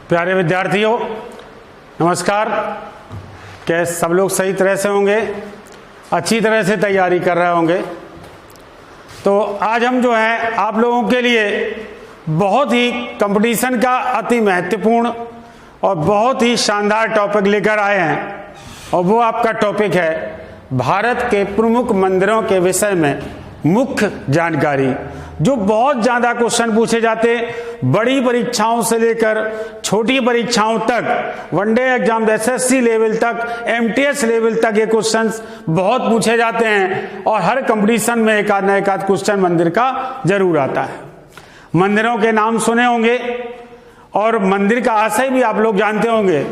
प्यारे विद्यार्थियों, नमस्कार। क्या सब लोग सही तरह से होंगे, अच्छी तरह से तैयारी कर रहे होंगे? तो आज हम जो है आप लोगों के लिए बहुत ही कंपटीशन का अति महत्वपूर्ण और बहुत ही शानदार टॉपिक लेकर आए हैं, और वो आपका टॉपिक है भारत के प्रमुख मंदिरों के विषय में मुख्य जानकारी। जो बहुत ज़्यादा क्वेश्चन पूछे जाते, बड़ी परीक्षाओं से लेकर छोटी परीक्षाओं तक, वनडे एग्जाम एसएससी लेवल तक, एमटीएस लेवल तक ये क्वेश्चंस बहुत पूछे जाते हैं, और हर कंपटीशन में एक आध क्वेश्चन मंदिर का जरूर आता है। मंदिरों के नाम सुने होंगे और मंदिर का आशय भी आप लोग जानते होंगे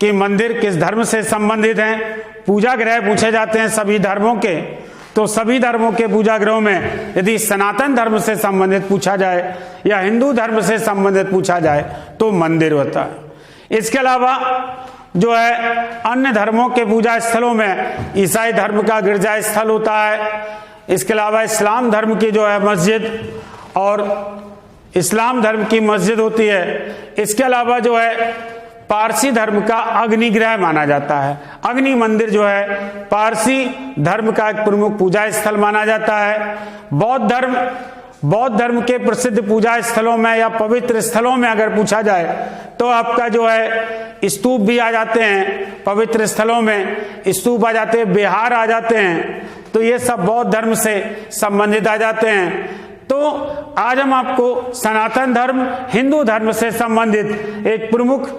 कि मंदिर किस धर्म से संबंधित हैं। पूजा गृह पूछे जाते हैं सभी धर्मों के, तो सभी धर्मों के पूजा गृहों में यदि सनातन धर्म से संबंधित पूछा जाए या हिंदू धर्म से संबंधित पूछा जाए तो मंदिर होता है। इसके अलावा जो है अन्य धर्मों के पूजा स्थलों में ईसाई धर्म का गिरजा स्थल होता है। इसके अलावा इस्लाम धर्म की जो है मस्जिद और इस्लाम धर्म की मस्जिद होती है। इसके अलावा जो है पारसी धर्म का अग्निगृह माना जाता है। अग्नि मंदिर जो है पारसी धर्म का एक प्रमुख पूजा स्थल माना जाता है। बौद्ध धर्म के प्रसिद्ध पूजा स्थलों में या पवित्र स्थलों में अगर पूछा जाए तो आपका जो है स्तूप भी आ जाते हैं, पवित्र स्थलों में स्तूप आ जाते हैं, विहार आ जाते हैं, तो ये सब बौद्ध धर्म से संबंधित आ जाते हैं। तो आज हम आपको सनातन धर्म, हिंदू धर्म से संबंधित एक प्रमुख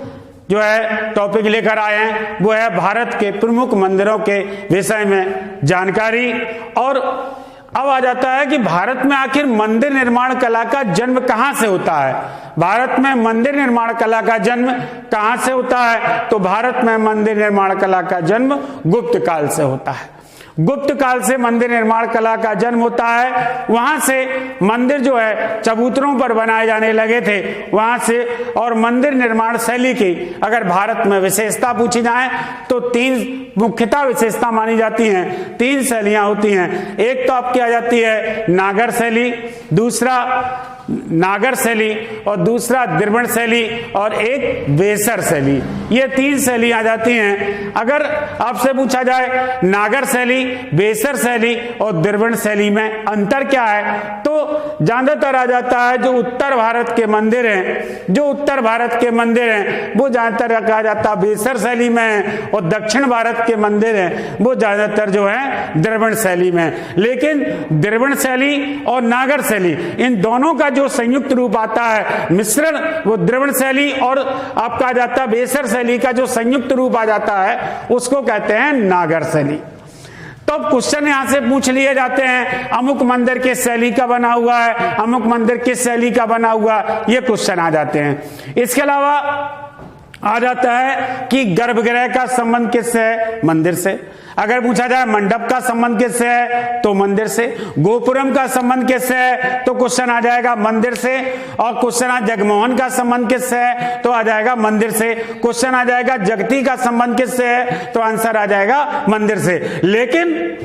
जो है टॉपिक लेकर आए हैं, वो है भारत के प्रमुख मंदिरों के विषय में जानकारी। और अब आ जाता है कि भारत में आखिर मंदिर निर्माण कला का जन्म कहां से होता है। भारत में मंदिर निर्माण कला का जन्म कहां से होता है? तो भारत में मंदिर निर्माण कला का जन्म गुप्त काल से होता है। गुप्त काल से मंदिर निर्माण कला का जन्म होता है। वहां से मंदिर जो है चबूतरों पर बनाए जाने लगे थे, वहां से। और मंदिर निर्माण शैली की अगर भारत में विशेषता पूछी जाए तो तीन मुख्यतः विशेषता मानी जाती हैं। तीन शैलियां होती हैं। एक तो आपकी आ जाती है नागर शैली, दूसरा नागर शैली, और दूसरा द्रविड़ शैली, और एक बेसर शैली। ये तीन शैली आ जाती हैं। अगर आपसे पूछा जाए नागर शैली, बेसर शैली और द्रविड़ शैली में अंतर क्या है, तो ज्यादातर आ जाता है जो उत्तर भारत के मंदिर हैं, वो ज्यादातर कहा जाता है बेसर शैली में है, और दक्षिण भारत के मंदिर हैं वो ज्यादातर जो है द्रविड़ शैली में। लेकिन द्रविड़ शैली और नागर शैली, इन दोनों का जो संयुक्त रूप आता है मिश्रण, वो द्रविड़ शैली, और आपका आ जाता है बेसर शैली का जो संयुक्त रूप आ जाता है उसको कहते हैं नागर शैली। तो अब क्वेश्चन यहां से पूछ लिए जाते हैं, अमुक मंदिर किस शैली का बना हुआ है, अमुक मंदिर किस शैली का बना हुआ, ये क्वेश्चन आ जाते हैं। इसके अलावा आ जाता है कि गर्भगृह का संबंध किससे है? मंदिर से। अगर पूछा जाए मंडप का संबंध किससे है, तो मंदिर से। गोपुरम का संबंध किससे है, तो क्वेश्चन आ जाएगा मंदिर से। और क्वेश्चन आ जगमोहन का संबंध किससे है, तो आ जाएगा मंदिर से। क्वेश्चन आ जाएगा जगती का संबंध किससे है, तो आंसर आ जाएगा मंदिर से। लेकिन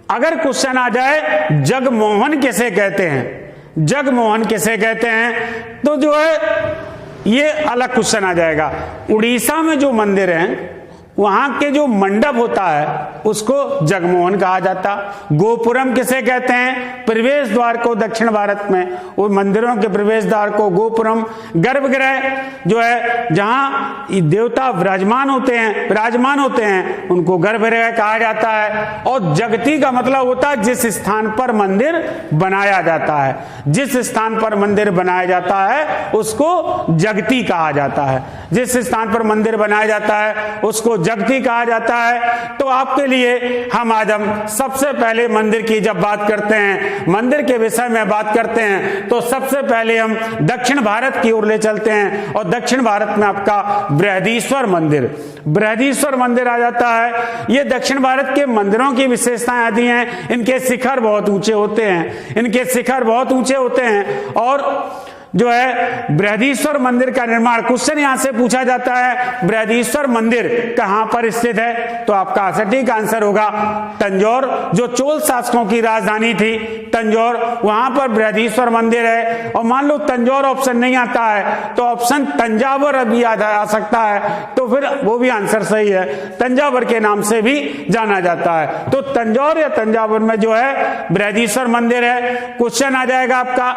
अगर क्वेश्चन आ जाए जगमोहन किसे कहते हैं, जगमोहन किसे कहते हैं, तो जो है ये अलग क्वेश्चन आ जाएगा। उड़ीसा में जो मंदिर हैं वहां के जो मंडप होता है उसको जगमोहन कहा जाता। गोपुरम किसे कहते हैं? प्रवेश द्वार को, दक्षिण भारत में वो मंदिरों के प्रवेश द्वार को गोपुरम। गर्भगृह जो है जहां देवता विराजमान होते हैं उनको गर्भगृह कहा जाता है। और जगती का मतलब होता है जिस स्थान पर मंदिर बनाया जाता है, जिस स्थान पर मंदिर बनाया जाता है उसको जगती कहा जाता है। जिस स्थान पर मंदिर बनाया जाता है उसको जगती कहा जाता है। तो आपके लिए हम सबसे पहले मंदिर की जब बात करते हैं, मंदिर के विषय में बात करते हैं, तो सबसे पहले हम दक्षिण भारत की ओर ले चलते हैं। और दक्षिण भारत में आपका बृहदीश्वर मंदिर आ जाता है। ये दक्षिण भारत के मंदिरों की विशेषताएं आती हैं, इनके शिखर बहुत ऊंचे होते हैं। और जो है बृहदीश्वर मंदिर का निर्माण, क्वेश्चन यहां से पूछा जाता है बृहदीश्वर मंदिर कहां पर स्थित है, तो आपका सटीक आंसर होगा तंजौर, जो चोल शासकों की राजधानी थी तंजौर, वहां पर बृहदीश्वर मंदिर है। और मान लो तंजौर ऑप्शन नहीं आता है तो ऑप्शन तंजावर भी आ सकता है, तो फिर वो भी आंसर सही है, तंजावर के नाम से भी जाना जाता है। तो तंजौर या तंजावर में जो है बृहदीश्वर मंदिर है। क्वेश्चन आ जाएगा आपका,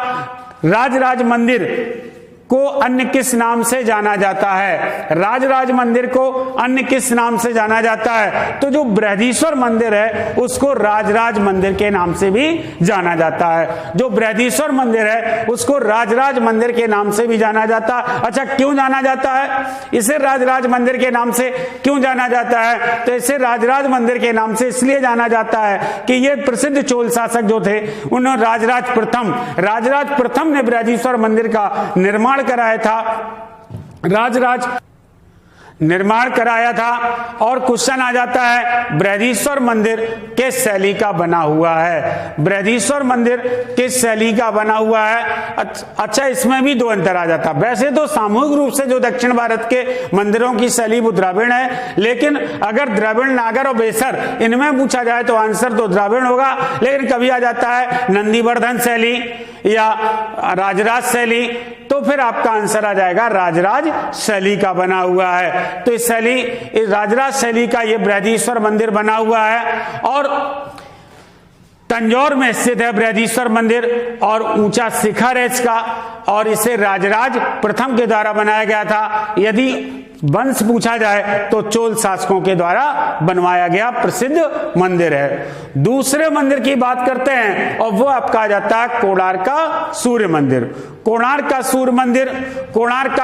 राजराज मंदिर को अन्य किस नाम से जाना जाता है? राजराज मंदिर को अन्य किस नाम से जाना जाता है? तो जो बृहदीश्वर मंदिर है उसको राजराज मंदिर के नाम से भी जाना जाता है। जो बृहदीश्वर मंदिर है उसको राजराज मंदिर के नाम से भी जाना जाता है। अच्छा, क्यों जाना जाता है इसे राजराज मंदिर के नाम से? क्यों जाना जाता है? तो इसे राजराज मंदिर के नाम से इसलिए जाना जाता है कि ये प्रसिद्ध चोल शासक जो थे उन्होंने राजराज प्रथम ने बृहदीश्वर मंदिर का निर्माण कराया था। और क्वेश्चन आ जाता है, बृहदीश्वर मंदिर किस शैली का बना हुआ है? बृहदीश्वर मंदिर किस शैली का बना हुआ है? अच्छा, इसमें भी दो अंतर आ जाता। वैसे तो सामूहिक रूप से जो दक्षिण भारत के मंदिरों की शैली वो द्रविड़ है, लेकिन अगर द्रविड़, नागर और बेसर इनमें पूछा जाए तो आंसर तो द्रविड़ होगा। लेकिन कभी आ जाता है नंदीवर्धन शैली या राजराज शैली, तो फिर आपका आंसर आ जाएगा राजराज शैली का बना हुआ है। तो इस राजराज शैली का ये बृहदीश्वर मंदिर बना हुआ है और तंजौर में स्थित है बृहदीश्वर मंदिर और ऊंचा शिखर है इसका, और इसे राजराज प्रथम के द्वारा बनाया गया था। यदि वंश पूछा जाए तो चोल शासकों के द्वारा बनवाया गया प्रसिद्ध मंदिर है। दूसरे मंदिर की बात करते हैं और वो आपका आ जाता है कोणार्क का सूर्य मंदिर। कोणार्क का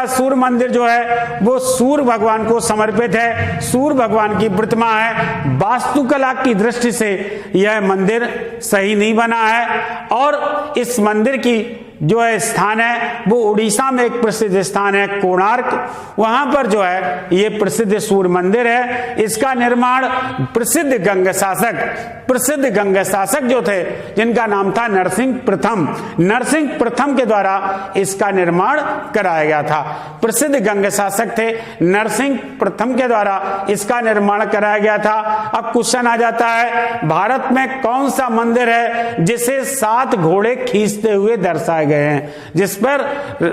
सूर्य मंदिर जो है वो सूर्य भगवान को समर्पित है। सूर्य भगवान की प्रतिमा है। वास्तुकला की दृष्टि से यह मंदिर सही नहीं बना है और इस मंदिर की जो है स्थान है वो उड़ीसा में एक प्रसिद्ध स्थान है कोणार्क, वहां पर जो है ये प्रसिद्ध सूर्य मंदिर है। इसका निर्माण प्रसिद्ध गंग शासक जो थे जिनका नाम था नरसिंह प्रथम के द्वारा इसका निर्माण कराया गया था। प्रसिद्ध गंग शासक थे, नरसिंह प्रथम के द्वारा इसका निर्माण कराया गया था। अब क्वेश्चन आ जाता है, भारत में कौन सा मंदिर है जिसे 7 घोड़े खींचते हुए दर्शाए गए हैं? जिस पर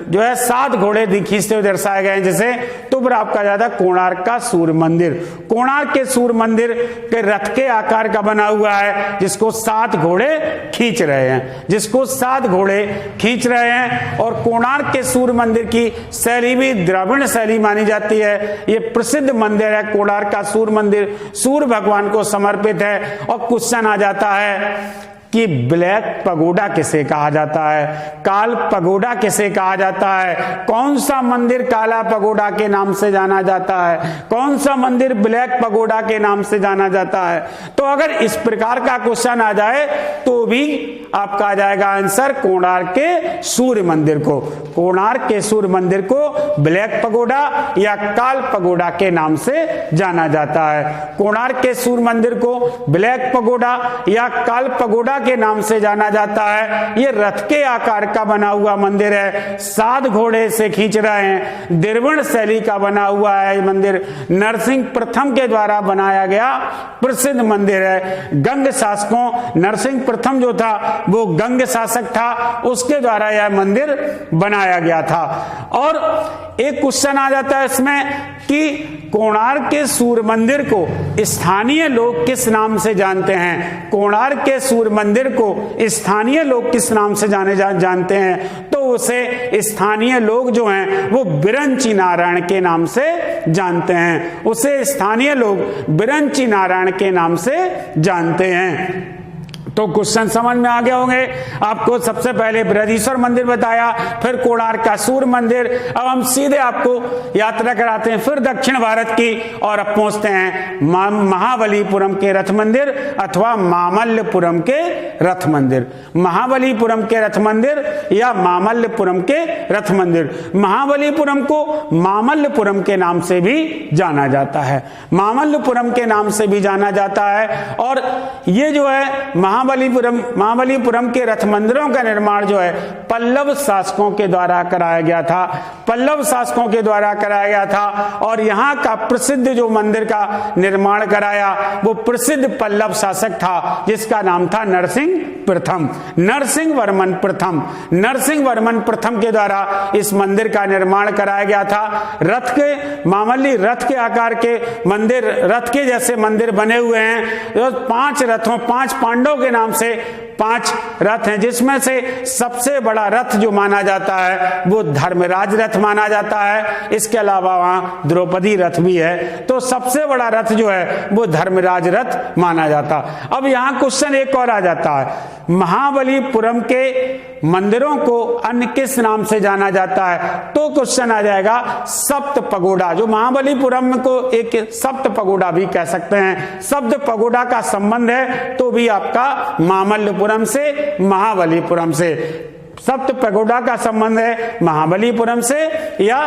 जो है 7 घोड़े खींचते हुए दर्शाए गए हैं जिसे, तो फिर आपका ज्यादा कोणार्क का सूर्य मंदिर। कोणार्क के सूर्य मंदिर के रथ के आकार का बना हुआ है जिसको 7 घोड़े खींच रहे हैं, और कोणार्क के सूर्य मंदिर की शैली भी द्रविड़ शैली मानी जाती है। ये प्रसिद्ध मंदिर है कोणार्क का सूर्य मंदिर, सूर्य भगवान को समर्पित है। और क्वेश्चन आ जाता है कि ब्लैक पगोडा किसे कहा जाता है? काल पगोडा किसे कहा जाता है? कौन सा मंदिर काला पगोडा के नाम से जाना जाता है? कौन सा मंदिर ब्लैक पगोडा के नाम से जाना जाता है? तो अगर इस प्रकार का क्वेश्चन आ जाए तो भी आपका आ जाएगा आंसर कोणार्क के सूर्य मंदिर को। कोणार्क के सूर्य मंदिर को ब्लैक पगोडा या काल पगोडा के नाम से जाना जाता है। कोणार्क के सूर्य मंदिर को ब्लैक पगोडा या काल पगोडा के नाम से जाना जाता है। ये रथ के आकार का बना हुआ मंदिर है, 7 घोड़े से खींच रहे हैं, द्रविड़ शैली का बना हुआ है मंदिर, नरसिंह प्रथम के द्वारा बनाया गया प्रसिद्ध मंदिर है। गंग शासकों, नरसिंह प्रथम जो था वो गंग शासक था, उसके द्वारा यह मंदिर बनाया गया था। और एक क्वेश्चन आ जाता है इसमें कि कोणार्क के सूर्य मंदिर को स्थानीय लोग किस नाम से जानते हैं? कोणार्क के सूर्य मंदिर को स्थानीय लोग किस नाम से जानते हैं? तो उसे स्थानीय लोग जो हैं वो बिरंची नारायण के नाम से जानते हैं। उसे स्थानीय लोग बिरंची नारायण के नाम से जानते हैं। तो क्वेश्चन समझ में आ गए होंगे आपको। सबसे पहले बृहदीश्वर मंदिर बताया, फिर कोणार्क का सूर्य मंदिर। अब हम सीधे आपको यात्रा कराते हैं फिर दक्षिण भारत की, और अब पहुंचते हैं महाबलीपुरम के रथ मंदिर अथवा मामल्लपुरम के रथ मंदिर। महाबलीपुरम के रथ मंदिर या मामल्लपुरम के रथ मंदिर। महाबलीपुरम को मामल्लपुरम के नाम से भी जाना जाता है, मामल्लपुरम के नाम से भी जाना जाता है। और ये जो है महाबलीपुरम के रथ मंदिरों का निर्माण जो है पल्लव शासकों के द्वारा कराया गया था। पल्लव शासकों के द्वारा कराया गया था और यहाँ का प्रसिद्ध जो मंदिर का निर्माण कराया वो प्रसिद्ध पल्लव शासक था जिसका नाम था नरसिंह प्रथम, नरसिंह वर्मन प्रथम। नरसिंह वर्मन प्रथम के द्वारा इस मंदिर का निर्माण कराया गया था। रथ के मामूली रथ के आकार के मंदिर, रथ के जैसे मंदिर बने हुए हैं। 5 रथों, 5 पांडवों के नाम से 5 रथ हैं, जिसमें से सबसे बड़ा रथ जो माना जाता है वो धर्मराज रथ माना जाता है। इसके अलावा वहां द्रौपदी रथ भी है, तो सबसे बड़ा रथ जो है वो धर्मराज रथ माना जाता। अब यहाँ क्वेश्चन एक और आ जाता है, महाबलीपुरम के मंदिरों को अन्य किस नाम से जाना जाता है? तो क्वेश्चन आ जाएगा सप्त पगोड़ा, जो महाबलीपुरम को एक सप्त पगोड़ा भी कह सकते हैं। सप्त पगोड़ा का संबंध है तो भी आपका मामल्लपुरम से, महाबलीपुरम से। सप्त पगोड़ा का संबंध है महाबलीपुरम से या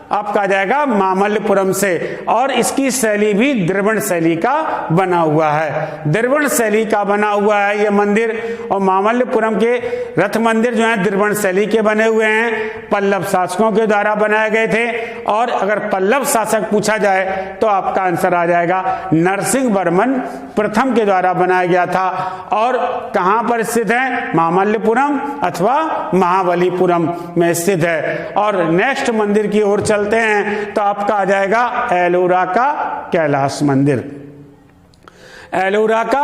आपका आ जाएगा मामल्लपुरम से। और इसकी शैली भी द्रविड़ शैली का बना हुआ है, द्रविड़ शैली का बना हुआ है ये मंदिर। और मामल्लपुरम के रथ मंदिर जो है द्रविड़ शैली के बने हुए हैं, पल्लव शासकों के द्वारा बनाए गए थे। और अगर पल्लव शासक पूछा जाए तो आपका आंसर आ जाएगा नरसिंह वर्मन प्रथम के द्वारा बनाया गया था। और कहां पर स्थित है? मामल्लपुरम अथवा महाबलीपुरम में स्थित है। और नेक्स्ट मंदिर की ओर चलते हैं तो आपका आ जाएगा एलोरा का कैलाश मंदिर। एलोरा का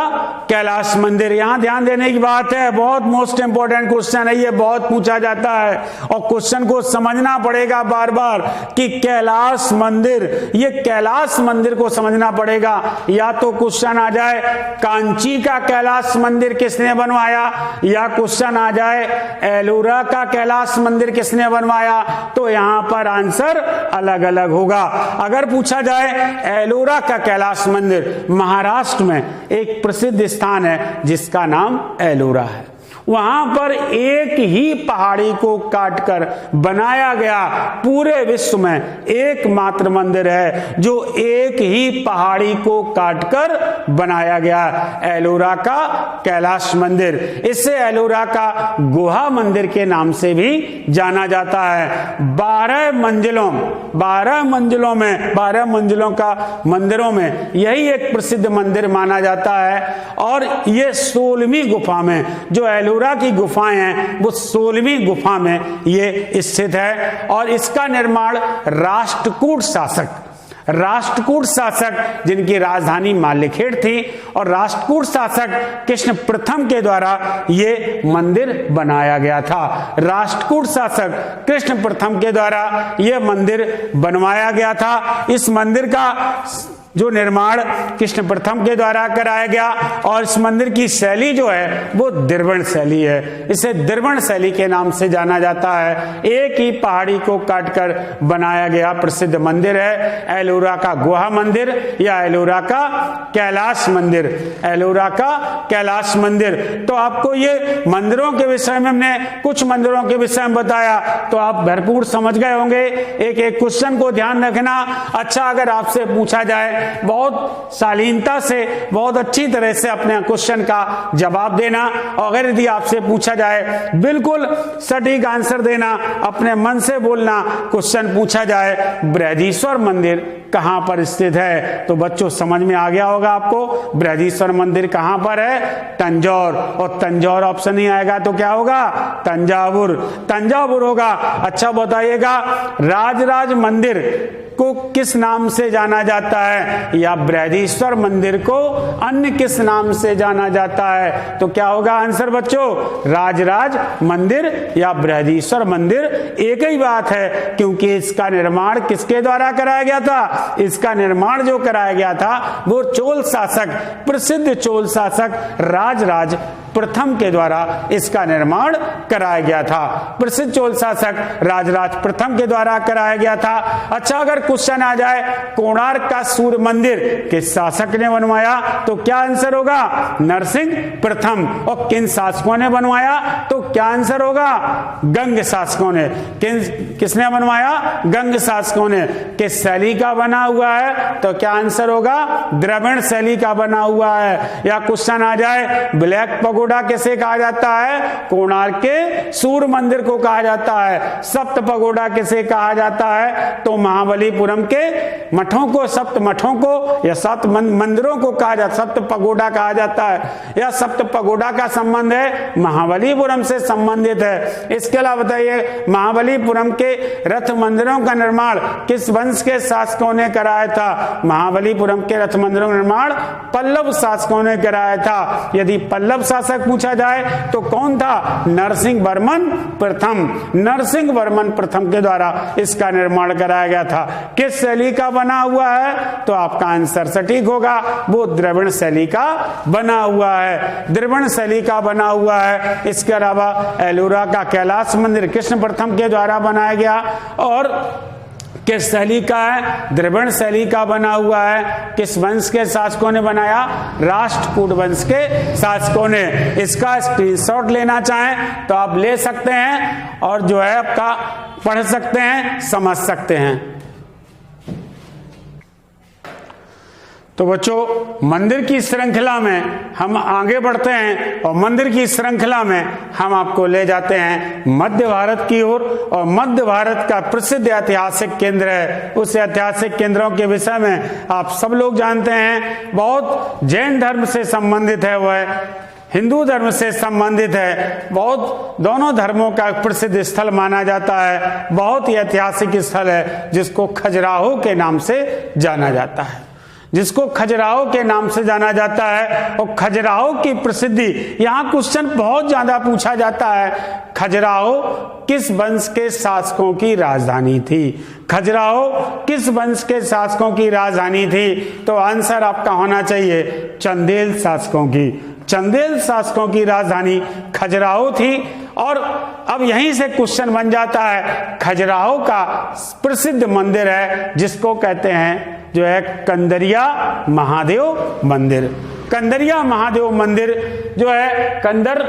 कैलाश मंदिर, यहां ध्यान देने की बात है, बहुत मोस्ट इंपोर्टेंट क्वेश्चन है ये, बहुत पूछा जाता है और क्वेश्चन को समझना पड़ेगा बार बार कि कैलाश मंदिर, ये कैलाश मंदिर को समझना पड़ेगा। या तो क्वेश्चन आ जाए कांची का कैलाश मंदिर किसने बनवाया, या क्वेश्चन आ जाए एलोरा का कैलाश मंदिर किसने बनवाया, तो यहां पर आंसर अलग अलग होगा। अगर पूछा जाए एलोरा का कैलाश मंदिर महाराष्ट्र में एक प्रसिद्ध स्थान है जिसका नाम एलोरा है। वहां पर एक ही पहाड़ी को काटकर बनाया गया पूरे विश्व में एकमात्र मंदिर है जो एक ही पहाड़ी को काटकर बनाया गया, एलोरा का कैलाश मंदिर। इसे एलोरा का गुहा मंदिर के नाम से भी जाना जाता है। 12 मंजिलों का मंदिरों में यही एक प्रसिद्ध मंदिर माना जाता है। और ये 16वीं गुफा में, जो एलोरा की गुफाएं हैं वो 16वीं गुफा में ये स्थित है। और इसका निर्माण राष्ट्रकूट शासक जिनकी राजधानी माल्यखेड़ थी और राष्ट्रकूट शासक कृष्ण प्रथम के द्वारा ये मंदिर बनाया गया था। राष्ट्रकूट शासक कृष्ण प्रथम के द्वारा ये मंदिर बनवाया गया था। इस मंदिर का जो निर्माण कृष्ण प्रथम के द्वारा कराया गया और इस मंदिर की शैली जो है वो द्रविड़ शैली है। इसे द्रविड़ शैली के नाम से जाना जाता है। एक ही पहाड़ी को काटकर बनाया गया प्रसिद्ध मंदिर है एलोरा का गुहा मंदिर या एलोरा का कैलाश मंदिर। एलोरा का कैलाश मंदिर। तो आपको ये मंदिरों के विषय में हमने कुछ मंदिरों के विषय में बताया तो आप भरपूर समझ गए होंगे। एक एक क्वेश्चन को ध्यान रखना। अच्छा, अगर आपसे पूछा जाए बहुत शालीनता से, बहुत अच्छी तरह से अपने क्वेश्चन का जवाब देना। और अगर यदि आपसे पूछा जाए बिल्कुल सटीक आंसर देना, अपने मन से बोलना। क्वेश्चन पूछा जाए बृहदीश्वर मंदिर कहां पर स्थित है, तो बच्चों समझ में आ गया होगा आपको बृहदीश्वर मंदिर कहां पर है, तंजौर। और तंजौर ऑप्शन नहीं आएगा तो क्या होगा, तंजावुर। तंजावुर होगा। अच्छा बताइएगा, राजराज मंदिर को किस नाम से जाना जाता है या बृहदीश्वर मंदिर को अन्य किस नाम से जाना जाता है, तो क्या होगा आंसर बच्चों, राजराज मंदिर या बृहदीश्वर मंदिर एक ही बात है। क्योंकि इसका निर्माण किसके द्वारा कराया गया था, इसका निर्माण जो कराया गया था वो चोल शासक, प्रसिद्ध चोल शासक राजराज प्रथम के द्वारा इसका निर्माण कराया गया था। प्रसिद्ध चोल शासक राजराज प्रथम के द्वारा कराया गया था। अच्छा, अगर क्वेश्चन आ जाए कोणार्क का सूर्य मंदिर किस शासक ने बनवाया, तो क्या आंसर होगा? नरसिंह प्रथम। और किन शासकों ने बनवाया, तो क्या आंसर होगा? गंग शासकों ने। किसने बनवाया? गंग शासकों ने। किस शैली का बना हुआ है, तो क्या आंसर होगा? द्रविड़ शैली का बना हुआ है। या क्वेश्चन आ जाए ब्लैक पगोडा किसे कहा जाता है? कोणार्क के सूर्य मंदिर को कहा जाता है। सप्त पगोडा किसे कहा जाता है, तो महाबलीपुरम के मठों को, सप्त मठों को या सप्त मंदिरों को कहा जाता, सप्त पगोडा कहा जाता है। या सप्त पगोडा का संबंध है महाबलीपुरम से संबंधित है। इसके अलावा बताइए महाबलीपुरम के रथ मंदिरों का निर्माण किस वंश के शासकों ने कराया था? महाबलीपुरम के रथ मंदिरों का निर्माण पल्लव शासकों ने कराया था। यदि पल्लव शासक पूछा जाए तो कौन था? नरसिंह वर्मन प्रथम। नरसिंह वर्मन प्रथम के द्वारा इसका निर्माण कराया गया था। किस शैली का बना हुआ है, तो आपका आंसर सटीक होगा, वो द्रविड़ शैली का बना हुआ है। द्रविड़ शैली का बना हुआ है। इसके अलावा एलोरा का कैलाश मंदिर कृष्ण प्रथम के द्वारा बनाया गया और किस शैली का है? द्रविड़ शैली का बना हुआ है। किस वंश के शासकों ने बनाया? राष्ट्रकूट वंश के शासकों ने। इसका स्क्रीनशॉट लेना चाहें तो आप ले सकते हैं और जो है आपका पढ़ सकते हैं, समझ सकते हैं। तो बच्चों, मंदिर की श्रृंखला में हम आगे बढ़ते हैं और मंदिर की श्रृंखला में हम आपको ले जाते हैं मध्य भारत की ओर। और मध्य भारत का प्रसिद्ध ऐतिहासिक केंद्र है। उस ऐतिहासिक केंद्रों के विषय में आप सब लोग जानते हैं, बहुत जैन धर्म से संबंधित है, वह हिंदू धर्म से संबंधित है। बहुत दोनों धर्मों का प्रसिद्ध स्थल माना जाता है। बहुत ही ऐतिहासिक स्थल है जिसको खजुराहो के नाम से जाना जाता है, जिसको खजुराहो के नाम से जाना जाता है। और खजुराहो की प्रसिद्धि, यहाँ क्वेश्चन बहुत ज्यादा पूछा जाता है, खजुराहो किस वंश के शासकों की राजधानी थी? खजुराहो किस वंश के शासकों की राजधानी थी? तो आंसर आपका होना चाहिए चंदेल शासकों की। चंदेल शासकों की राजधानी खजुराहो थी। और अब यहीं से क्वेश्चन बन जाता है, खजुराहो का प्रसिद्ध मंदिर है जिसको कहते हैं जो है कंदरिया महादेव मंदिर। कंदरिया महादेव मंदिर जो है, कंदर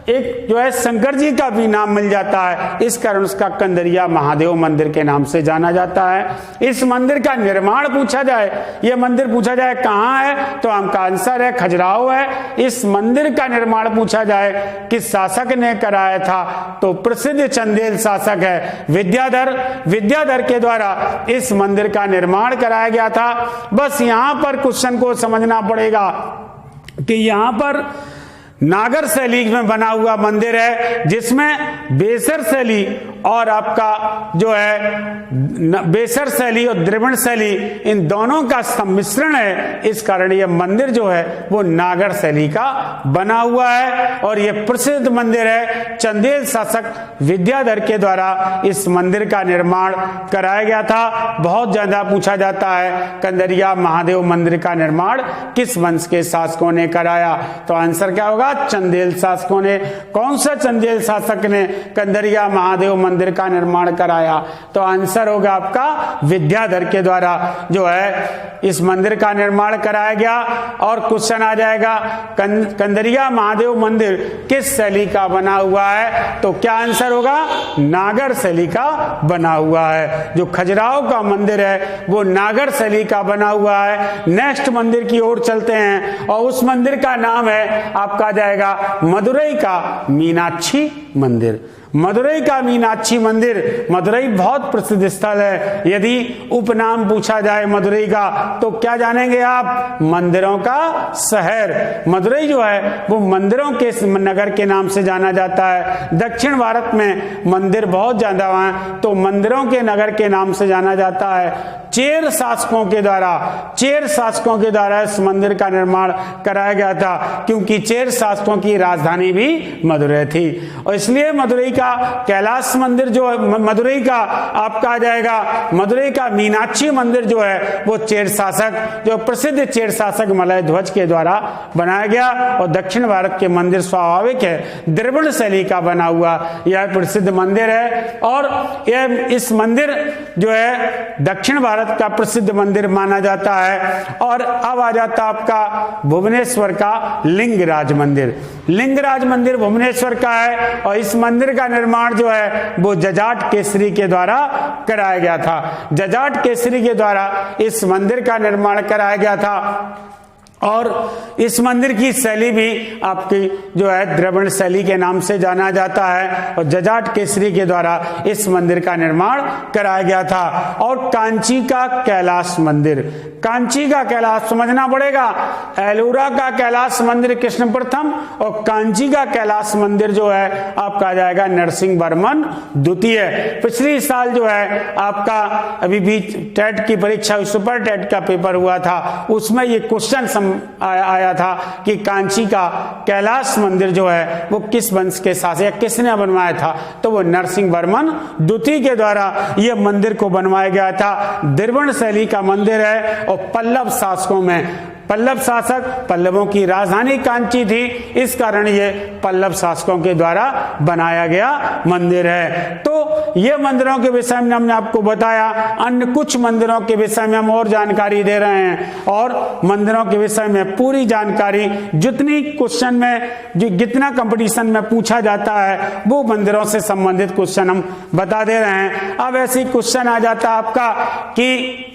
एक जो है शंकर जी का भी नाम मिल जाता है, इस कारण उसका कंदरिया महादेव मंदिर के नाम से जाना जाता है। इस मंदिर का निर्माण पूछा जाए, ये मंदिर पूछा जाए कहाँ है, तो आपका आंसर है खजुराहो है। इस मंदिर का निर्माण पूछा जाए किस शासक ने कराया था, तो प्रसिद्ध चंदेल शासक है विद्याधर। विद्याधर के द्वारा इस मंदिर का निर्माण कराया गया था। बस यहाँ पर क्वेश्चन को समझना पड़ेगा कि यहाँ पर नागर शैली में बना हुआ मंदिर है, जिसमें बेसर शैली और आपका जो है बेसर शैली और द्रविड़ शैली, इन दोनों का सम्मिश्रण है। इस कारण यह मंदिर जो है वो नागर शैली का बना हुआ है। और यह प्रसिद्ध मंदिर है, चंदेल शासक विद्याधर के द्वारा इस मंदिर का निर्माण कराया गया था। बहुत ज्यादा पूछा जाता है कंदरिया महादेव मंदिर का निर्माण किस वंश के शासकों ने कराया, तो आंसर क्या होगा? चंदेल शासकों ने। कौन सा चंदेल शासक ने कंदरिया महादेव मंदिर का निर्माण कराया, तो आंसर होगा आपका विद्याधर के द्वारा जो है इस मंदिर का निर्माण कराया गया। और क्वेश्चन आ जाएगा कंदरिया महादेव मंदिर किस शैली का बना हुआ है, तो क्या आंसर होगा? नागर शैली का बना हुआ है। जो खजुराहो का मंदिर है वो नागर शैली का बना हुआ है। नेक्स्ट मंदिर की ओर चलते हैं और उस मंदिर का नाम है आपका जाएगा मदुरई का मीनाक्षी मंदिर। मदुरई का मीनाक्षी मंदिर, मदुरई बहुत प्रसिद्ध स्थल है। यदि उपनाम पूछा जाए मदुरई का तो क्या जानेंगे आप? मंदिरों का शहर। मदुरई जो है वो मंदिरों के नगर के नाम से जाना जाता है। दक्षिण भारत में मंदिर बहुत ज्यादा हैं तो मंदिरों के नगर के नाम से जाना जाता है। चेर शासकों के द्वारा इस मंदिर का निर्माण कराया गया था, क्योंकि चेर शासकों की राजधानी भी मदुरै थी। और इसलिए मदुरै का कैलाश मंदिर जो है, मदुरै का आपका आ जाएगा, मदुरै का मीनाक्षी मंदिर जो है वो चेर शासक, जो प्रसिद्ध चेर शासक मलय ध्वज के द्वारा बनाया गया। और दक्षिण भारत के मंदिर स्वाभाविक है द्रविड़ शैली का बना हुआ यह प्रसिद्ध मंदिर है। और यह इस मंदिर जो है दक्षिण भारत का प्रसिद्ध मंदिर माना जाता है। और अब आ जाता आपका भुवनेश्वर का लिंगराज मंदिर। लिंगराज मंदिर भुवनेश्वर का है और इस मंदिर का निर्माण जो है वो जजाट केसरी के द्वारा कराया गया था। जजाट केसरी के द्वारा इस मंदिर का निर्माण कराया गया था। और इस मंदिर की शैली भी आपकी जो है द्रविड़ शैली के नाम से जाना जाता है। और जजाट केसरी के द्वारा इस मंदिर का निर्माण कराया गया था। और कांची का कैलाश मंदिर, कांची का कैलाश समझना पड़ेगा। एलोरा का कैलाश मंदिर कृष्ण प्रथम और कांची का कैलाश मंदिर जो है आपका आ जाएगा नरसिंह वर्मन द्वितीय। पिछली साल जो है आपका अभी भी टेट की परीक्षा, सुपर टेट का पेपर हुआ था, उसमें ये क्वेश्चन आया था कि कांची का कैलाश मंदिर जो है वो किस वंश के शासक या किसने बनवाया था, तो वो नरसिंह वर्मन द्वितीय के द्वारा ये मंदिर को बनवाया गया था। द्रविड़ शैली का मंदिर है और पल्लव शासकों में, पल्लव शासक, पल्लवों की राजधानी कांची थी, इस कारण ये पल्लव शासकों के द्वारा बनाया गया मंदिर है। तो ये मंदिरों के विषय में हमने आपको बताया। अन्य कुछ मंदिरों के विषय में हम और जानकारी दे रहे हैं और मंदिरों के विषय में पूरी जानकारी जितनी क्वेश्चन में जितना कंपटीशन में पूछा जाता है वो मंदिरों से संबंधित क्वेश्चन हम बता दे रहे हैं। अब ऐसी क्वेश्चन आ जाता है आपका कि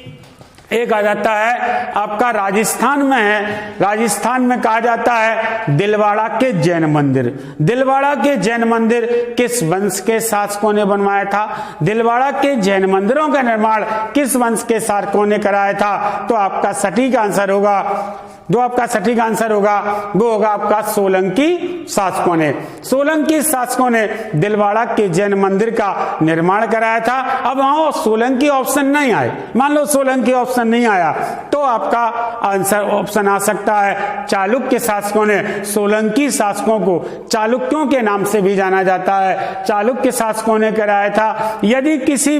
एक आ जाता है आपका राजस्थान में है, राजस्थान में कहा जाता है दिलवाड़ा के जैन मंदिर। दिलवाड़ा के जैन मंदिर किस वंश के शासकों ने बनवाया था? दिलवाड़ा के जैन मंदिरों का निर्माण किस वंश के शासकों ने कराया था? तो आपका सटीक आंसर होगा, जो आपका सटीक आंसर होगा वो होगा आपका सोलंकी शासकों ने। सोलंकी शासकों ने दिलवाड़ा के जैन मंदिर का निर्माण कराया था। अब वहां सोलंकी ऑप्शन नहीं आए, मान लो सोलंकी ऑप्शन नहीं आया तो आपका आंसर ऑप्शन आ सकता है चालुक्य शासकों ने। सोलंकी शासकों को चालुक्यों के नाम से भी जाना जाता है, चालुक्य शासकों ने कराया था। यदि किसी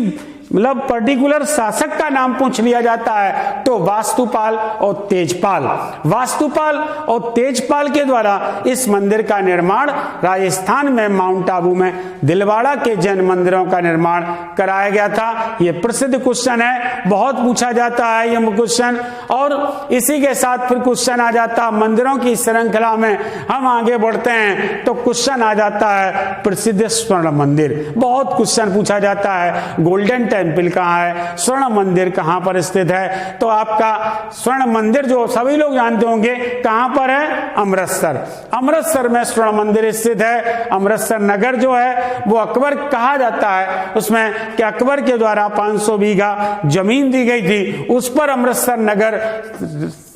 मतलब पर्टिकुलर शासक का नाम पूछ लिया जाता है तो वास्तुपाल और तेजपाल, वास्तुपाल और तेजपाल के द्वारा इस मंदिर का निर्माण राजस्थान में माउंट आबू में दिलवाड़ा के जैन मंदिरों का निर्माण कराया गया था। यह प्रसिद्ध क्वेश्चन है, बहुत पूछा जाता है यह क्वेश्चन। और इसी के साथ फिर क्वेश्चन आ जाता है मंदिरों की श्रृंखला में हम आगे बढ़ते हैं तो क्वेश्चन आ जाता है प्रसिद्ध स्वर्ण मंदिर। बहुत क्वेश्चन पूछा जाता है गोल्डन टेम्पल कहाँ है, स्वर्ण मंदिर कहाँ पर स्थित है? तो आपका स्वर्ण मंदिर जो सभी लोग जानते होंगे कहाँ पर है, अमृतसर। अमृतसर में स्वर्ण मंदिर स्थित है। अमृतसर नगर जो है वो अकबर कहा जाता है उसमें कि अकबर के द्वारा 500 बीघा जमीन दी गई थी, उस पर अमृतसर नगर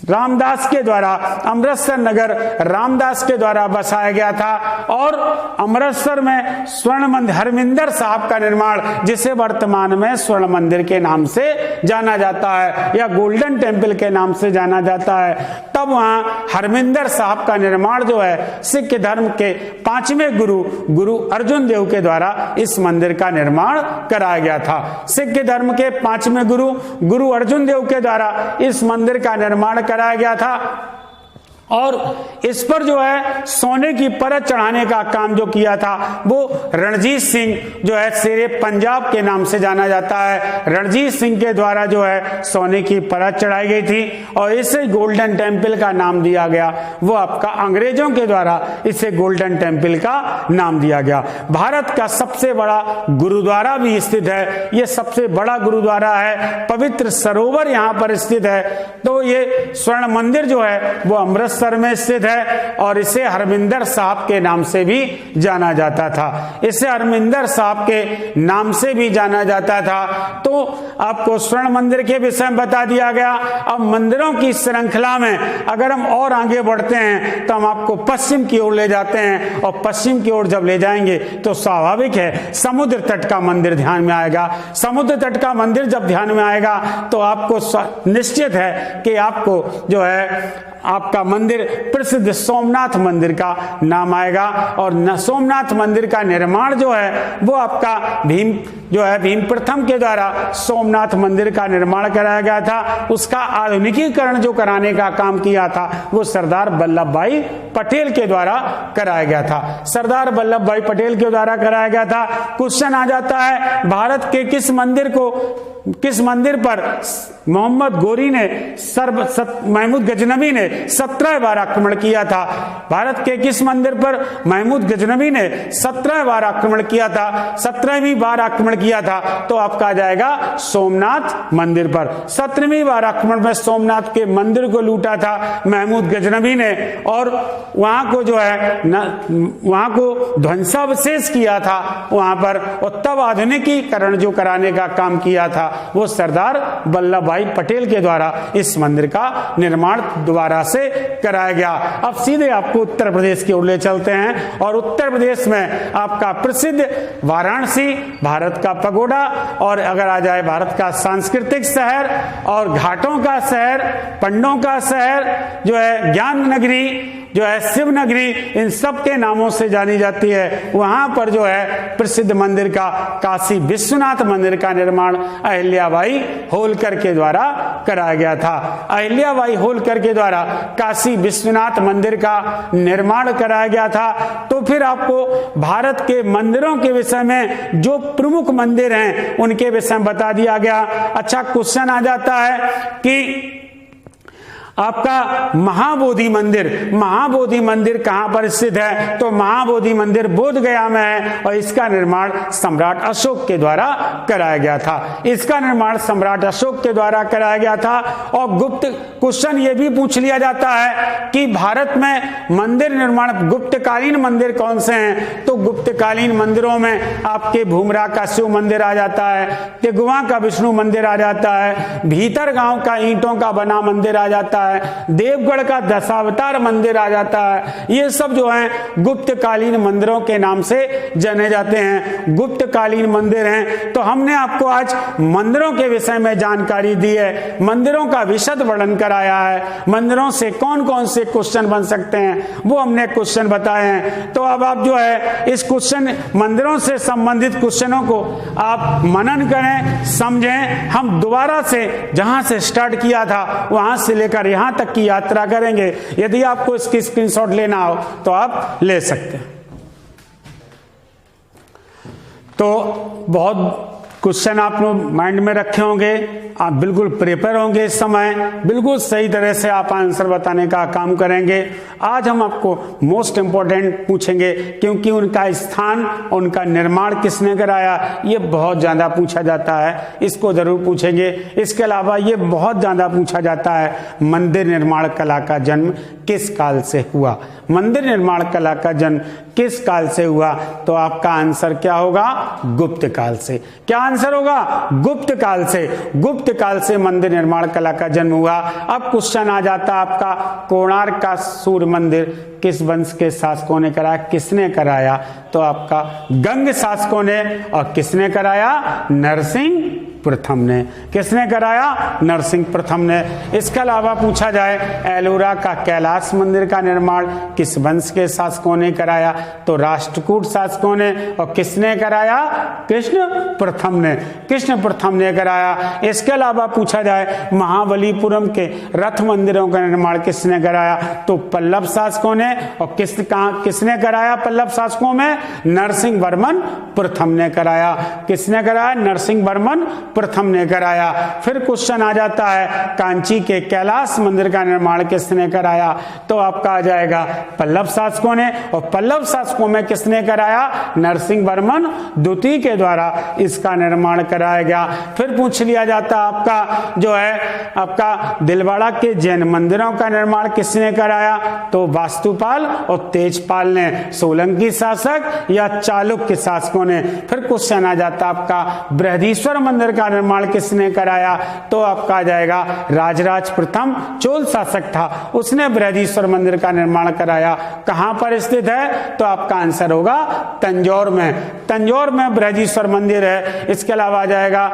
रामदास के द्वारा, अमृतसर नगर रामदास के द्वारा बसाया गया था। और अमृतसर में स्वर्ण मंदिर हरमिंदर साहब का निर्माण, जिसे वर्तमान में स्वर्ण मंदिर के नाम से जाना जाता है या गोल्डन टेम्पल के नाम से जाना जाता है, तब वहां हरमिंदर साहब का निर्माण जो है सिख धर्म के 5वें गुरु अर्जुन देव के द्वारा इस मंदिर का निर्माण कराया गया था। सिख धर्म के 5वें गुरु अर्जुन देव के द्वारा इस मंदिर का निर्माण कराया गया था। और इस पर जो है सोने की परत चढ़ाने का काम जो किया था वो रणजीत सिंह जो है शेरे पंजाब के नाम से जाना जाता है। रणजीत सिंह के द्वारा जो है सोने की परत चढ़ाई गई थी और इसे गोल्डन टेम्पल का नाम दिया गया। वो आपका अंग्रेजों के द्वारा इसे गोल्डन टेम्पल का नाम दिया गया। भारत का सबसे बड़ा गुरुद्वारा भी स्थित है, ये सबसे बड़ा गुरुद्वारा है, पवित्र सरोवर यहाँ पर स्थित है। तो ये स्वर्ण मंदिर जो है वो अमृतसर अमृतसर में स्थित है और इसे हरमिंदर साहब के नाम से भी जाना जाता था। इसे हरमिंदर साहब के नाम से भी जाना जाता था। तो आपको स्वर्ण मंदिर के विषय में बता दिया गया। अब मंदिरों की श्रृंखला में अगर हम और आगे बढ़ते हैं तो हम आपको पश्चिम की ओर ले जाते हैं, और पश्चिम की ओर जब ले जाएंगे तो स्वाभाविक है समुद्र तट का मंदिर ध्यान में आएगा। समुद्र तट का मंदिर जब ध्यान में आएगा तो आपको निश्चित है कि आपको जो है आपका मंदिर प्रसिद्ध सोमनाथ मंदिर का नाम आएगा। और सोमनाथ मंदिर का निर्माण जो है वो आपका भीम प्रथम के द्वारा सोमनाथ मंदिर का निर्माण कराया गया था। उसका आधुनिकीकरण जो कराने का काम किया था वो सरदार वल्लभ भाई पटेल के द्वारा कराया गया था। सरदार वल्लभ भाई पटेल के द्वारा कराया गया था। क्वेश्चन आ जाता है, भारत के किस मंदिर पर मोहम्मद गोरी ने महमूद गजनवी ने 17 बार आक्रमण किया था? भारत के किस मंदिर पर महमूद गजनवी ने 17 बार आक्रमण किया था? 17वीं बार आक्रमण किया था तो आपका आ जाएगा सोमनाथ मंदिर पर। 17वीं बार आक्रमण में सोमनाथ के मंदिर को लूटा था महमूद गजनवी ने, और वहां को जो है वहां को ध्वंसावशेष किया था वहां पर, और तब आधुनिकीकरण जो कराने का काम किया था वो सरदार वल्लभ भाई पटेल के द्वारा इस मंदिर का निर्माण दोबारा से कराया गया। अब सीधे आपको उत्तर प्रदेश की ओर ले चलते हैं, और उत्तर प्रदेश में आपका प्रसिद्ध वाराणसी भारत का पगोडा, और अगर आ जाए भारत का सांस्कृतिक शहर और घाटों का शहर, पंडों का शहर जो है, ज्ञान नगरी जो है, शिव नगरी, इन सब के नामों से जानी जाती है। वहां पर जो है प्रसिद्ध मंदिर का काशी विश्वनाथ मंदिर का निर्माण अहिल्याबाई होलकर के द्वारा कराया गया था। अहिल्याबाई होलकर के द्वारा काशी विश्वनाथ मंदिर का निर्माण कराया गया था। तो फिर आपको भारत के मंदिरों के विषय में जो प्रमुख मंदिर हैं उनके विषय में बता दिया गया। अच्छा, क्वेश्चन आ जाता है कि आपका महाबोधि मंदिर कहां पर स्थित है? तो महाबोधि मंदिर बोध गया में है, और इसका निर्माण सम्राट अशोक के द्वारा कराया गया था। इसका निर्माण सम्राट अशोक के द्वारा कराया गया था। और गुप्त क्वेश्चन ये भी पूछ लिया जाता है कि भारत में मंदिर निर्माण गुप्तकालीन मंदिर कौन से हैं? तो गुप्तकालीन मंदिरों में आपके भूमरा का शिव मंदिर आ जाता है, तेगुआ का विष्णु मंदिर आ जाता है, भीतर गांव का ईंटों का बना मंदिर आ जाता है, देवगढ़ का दशावतार मंदिर आ जाता है। ये सब जो हैं गुप्तकालीन मंदिरों के नाम से जाने जाते हैं, गुप्तकालीन मंदिर हैं। तो हमने आपको आज मंदिरों के विषय में जानकारी दी है, मंदिरों का विशद वर्णन कराया है, मंदिरों से कौन कौन से क्वेश्चन बन सकते हैं वो हमने क्वेश्चन बताए हैं। तो अब आप जो है इस क्वेश्चन मंदिरों से संबंधित क्वेश्चनों को आप मनन करें, समझें। हम दोबारा से जहां से स्टार्ट किया था वहां से लेकर यहां तक की यात्रा करेंगे। यदि आपको इसकी स्क्रीनशॉट लेना हो तो आप ले सकते हैं। तो बहुत क्वेश्चन आप लोग माइंड में रखे होंगे, आप बिल्कुल प्रिपेयर होंगे, इस समय बिल्कुल सही तरह से आप आंसर बताने का काम करेंगे। आज हम आपको मोस्ट इंपॉर्टेंट पूछेंगे, क्योंकि उनका स्थान, उनका निर्माण किसने कराया, ये बहुत ज्यादा पूछा जाता है, इसको जरूर पूछेंगे। इसके अलावा ये बहुत ज्यादा पूछा जाता है, मंदिर निर्माण कला का जन्म किस काल से हुआ? मंदिर निर्माण कला का जन्म किस काल से हुआ? तो आपका आंसर क्या होगा? गुप्त काल से। क्या आंसर होगा? गुप्त काल से। गुप्त काल से मंदिर निर्माण कला का जन्म हुआ। अब क्वेश्चन आ जाता आपका, कोणार्क का सूर्य मंदिर किस वंश के शासकों ने कराया, किसने कराया? तो आपका गंग शासकों ने। और किसने कराया? नरसिंह प्रथम ने। किसने कराया? नरसिंह प्रथम ने। इसके अलावा पूछा जाए, एलोरा का कैलाश मंदिर का निर्माण किस वंश के शासकों ने कराया? तो राष्ट्रकूट शासकों ने। और किसने कराया? कृष्ण प्रथम ने। कृष्ण प्रथम ने कराया। इसके अलावा पूछा जाए, महाबलीपुरम के रथ मंदिरों का निर्माण किसने कराया? तो पल्लव शासकों ने। और किसने कराया पल्लव शासकों में? नरसिंह वर्मन प्रथम ने कराया। किसने कराया? नरसिंह वर्मन प्रथम ने कराया। फिर क्वेश्चन आ जाता है कांची के कैलाश मंदिर का निर्माण किसने कराया, तो आपका आ जाएगा पल्लव शासकों ने। और पल्लव शासकों में किसने कराया, नरसिंह वर्मन द्वितीय के द्वारा इसका निर्माण कराया गया। फिर पूछ लिया जाता आपका जो है आपका दिलवाड़ा के जैन मंदिरों का निर्माण किसने कराया, तो वास्तुपाल और तेजपाल ने, सोलंकी शासक या चालुक्य शासकों ने। फिर क्वेश्चन आ जाता आपका बृहदीश्वर मंदिर का निर्माण किसने कराया, तो आपका आ जाएगा राजराज प्रथम चोल शासक था, उसने बृहदीश्वर मंदिर का निर्माण कराया। कहां पर स्थित है, तो आपका आंसर होगा तंजौर में। तंजौर में बृहदीश्वर मंदिर है। इसके अलावा आ जाएगा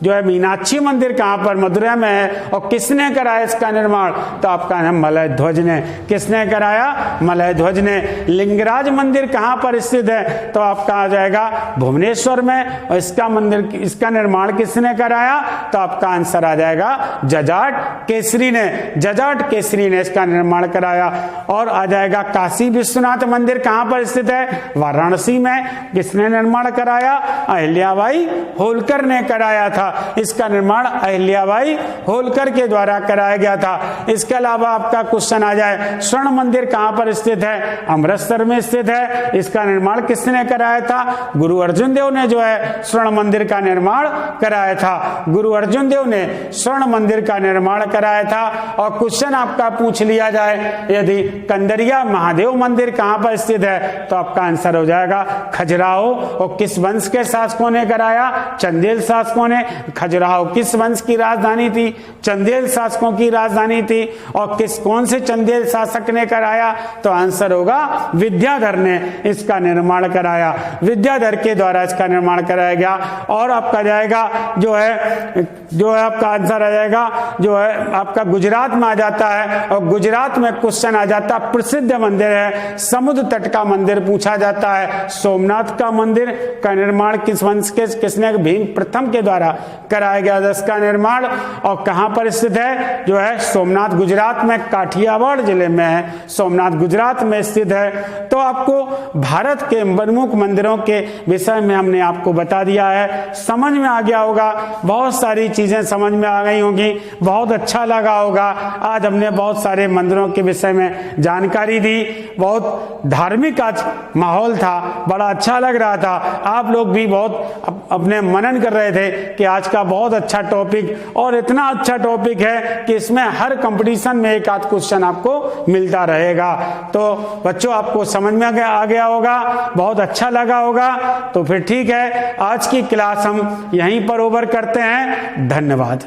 जो है मीनाक्षी मंदिर कहां पर, मदुरै में है। और किसने कराया इसका निर्माण, तो आपका नाम मलय ध्वज ने। किसने कराया, मलय ध्वज ने। लिंगराज मंदिर कहां पर स्थित है, तो आपका आ जाएगा भुवनेश्वर में। और इसका निर्माण किसने कराया, तो आपका आंसर आ जाएगा जजाट केसरी ने। जजाट केसरी ने इसका निर्माण कराया। और आ जाएगा काशी विश्वनाथ मंदिर कहां पर स्थित है, वाराणसी में। किसने निर्माण कराया, अहिल्याबाई होलकर ने कराया था। इसका निर्माण अहिल्याबाई होलकर के द्वारा कराया गया था। इसके अलावा आपका क्वेश्चन आ जाए स्वर्ण मंदिर कहां पर स्थित है, अमृतसर में स्थित है। इसका निर्माण किसने कराया था, गुरु अर्जुन देव ने जो है स्वर्ण मंदिर का निर्माण कराया था। गुरु अर्जुन देव ने स्वर्ण मंदिर का निर्माण कराया था। और क्वेश्चन आपका पूछ लिया जाए यदि कंदरिया महादेव मंदिर कहां पर स्थित है, तो आपका आंसर हो जाएगा खजुराहो। और किस वंश के शासकों ने कराया, चंदेल शासकों ने। खजुराहो किस वंश की राजधानी थी, चंदेल शासकों की राजधानी थी। और कौन से चंदेल शासक ने कराया, तो आंसर होगा विद्याधर ने इसका निर्माण कराया। विद्याधर के द्वारा इसका निर्माण कराया गया। और आपका जाएगा जो है आपका आंसर आ जाएगा जो है आपका गुजरात में आ जाता है। और गुजरात में क्वेश्चन आ जाता है प्रसिद्ध मंदिर है, समुद्र तट का मंदिर पूछा जाता है। सोमनाथ का मंदिर का निर्माण किस वंश के, किसने, भीम प्रथम के द्वारा कराया गया इसका निर्माण। और कहां पर स्थित है, जो है सोमनाथ गुजरात में, काठियावाड़ जिले में है। सोमनाथ गुजरात में स्थित है। तो आपको भारत के प्रमुख मंदिरों के विषय में हमने आपको बता दिया है। समझ में आ गया होगा, बहुत सारी चीजें समझ में आ गई होंगी, बहुत अच्छा लगा होगा। आज हमने बहुत सारे मंदिरों के विषय में जानकारी दी। बहुत धार्मिक आज माहौल था, बड़ा अच्छा लग रहा था। आप लोग भी बहुत अपने मनन कर रहे थे कि आज का बहुत अच्छा टॉपिक, और इतना अच्छा टॉपिक है कि इसमें हर कंपटीशन में एक आध क्वेश्चन आपको मिलता रहेगा। तो बच्चों आपको समझ में आ गया होगा, बहुत अच्छा लगा होगा। तो फिर ठीक है, आज की क्लास हम यहीं पर ओवर करते हैं। धन्यवाद।